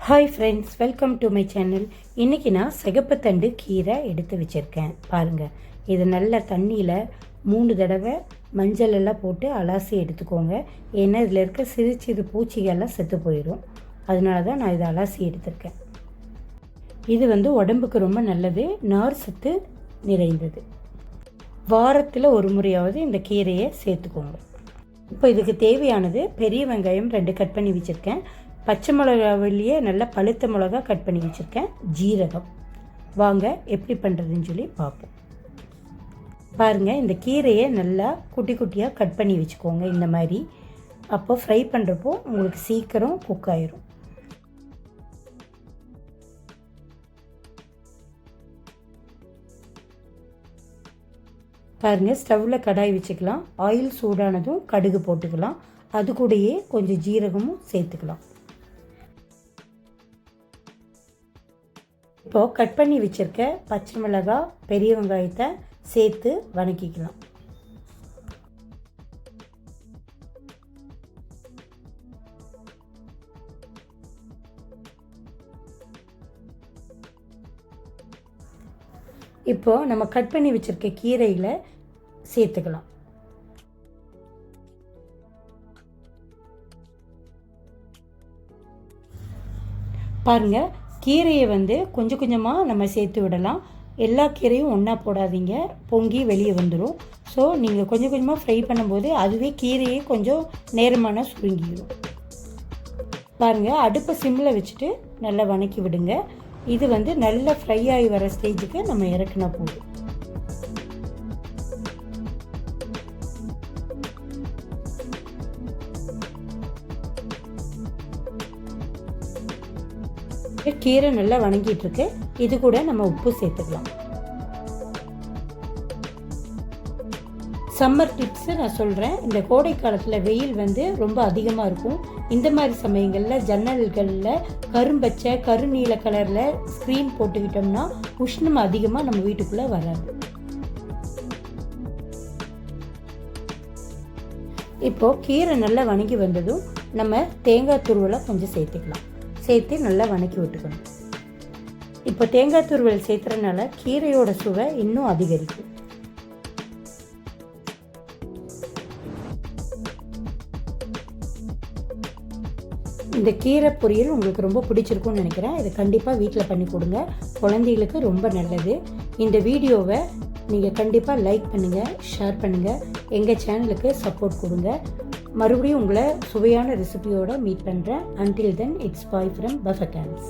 Hi friends, welcome to my channel. இன்றைக்கி நான் சிகப்புத்தண்டு கீரை எடுத்து வச்சுருக்கேன். பாருங்கள், இது நல்ல தண்ணியில் 3 தடவை மஞ்சள் எல்லாம் போட்டு அலாசி எடுத்துக்கோங்க. ஏன்னா இதில் இருக்க சிறு சிறு பூச்சிகள்லாம் செத்து போயிடும். அதனால தான் நான் இதை அலாசி எடுத்திருக்கேன். இது உடம்புக்கு ரொம்ப நல்லது, நார் சத்து நிறைந்தது. வாரத்தில் ஒரு முறையாவது இந்த கீரையை சேர்த்துக்கோங்க. இப்போ இதுக்கு தேவையானது பெரிய வெங்காயம் 2 கட் பண்ணி வச்சுருக்கேன். பச்சை மிளகாவிலேயே நல்லா பழுத்த மிளகா கட் பண்ணி வச்சுருக்கேன். ஜீரகம். வாங்க எப்படி பண்ணுறதுன்னு சொல்லி பார்ப்போம். பாருங்கள், இந்த கீரையை நல்லா குட்டி குட்டியாக கட் பண்ணி வச்சுக்கோங்க இந்த மாதிரி. அப்போ ஃப்ரை பண்ணுறப்போ உங்களுக்கு சீக்கிரம் குக் ஆயிரும். பாருங்கள், ஸ்டவ்வில் கடாய் வச்சுக்கலாம். ஆயில் சூடானதும் கடுகு போட்டுக்கலாம். அது கூடயே கொஞ்சம் ஜீரகமும் சேர்த்துக்கலாம். இப்போது கட் பண்ணி வச்சுருக்க பச்சை மிளகாய், பெரிய வெங்காயத்தை சேர்த்து வதக்கிக்கலாம். இப்போது நம்ம கட் பண்ணி வச்சுருக்க கீரையில் சேர்த்துக்கலாம். பாருங்கள், கீரையை கொஞ்சம் கொஞ்சமாக நம்ம சேர்த்து விடலாம். எல்லா கீரையும் ஒன்றா போடாதீங்க, பொங்கி வெளியே வந்துடும். ஸோ நீங்கள் கொஞ்சம் கொஞ்சமாக ஃப்ரை பண்ணும்போது அதுவே கீரையை கொஞ்சம் நேரமான சுருங்கிடும். பாருங்கள், அடுப்பை சிம்மில் வச்சுட்டு நல்லா வதக்கி விடுங்க. இது நல்லா ஃப்ரை ஆகி வர ஸ்டேஜுக்கு நம்ம இறக்குனா போதும். கீரை நல்லா வதங்கிட்டு இருக்கு. இது கூட நம்ம உப்பு சேர்த்துக்கலாம். சம்மர் டிப்ஸ் நான் சொல்கிறேன். இந்த கோடை காலத்தில் வெயில் ரொம்ப அதிகமாக இருக்கும். இந்த மாதிரி சமயங்களில் ஜன்னல்களில் கரும்பச்சை கருநீல கலரில் ஸ்க்ரீன் போட்டுக்கிட்டோம்னா உஷ்ணம் அதிகமாக நம்ம வீட்டுக்குள்ளே வராது. இப்போது கீரை நல்லா வதங்கி வந்ததும் நம்ம தேங்காய் துருவலை கொஞ்சம் சேர்த்துக்கலாம். சேர்த்து நல்லா வதக்கி விட்டுக்கணும். இப்போ தேங்காய் துருவல் சேர்த்துறதுனால கீரையோட சுவை இன்னும் அதிகரிக்கும். இந்த கீரை பொரியல் உங்களுக்கு ரொம்ப பிடிச்சிருக்கும்னு நினைக்கிறேன். இதை கண்டிப்பாக வீட்டில் பண்ணி கொடுங்க. குழந்தைகளுக்கு ரொம்ப நல்லது. இந்த வீடியோவை நீங்கள் கண்டிப்பாக லைக் பண்ணுங்கள், ஷேர் பண்ணுங்கள், எங்கள் சேனலுக்கு சப்போர்ட் கொடுங்க. மறுபடியும் உங்களை சுவையான ரெசிபியோடு மீட் பண்ணுறேன். Until then, it's bye from BAFACAMS.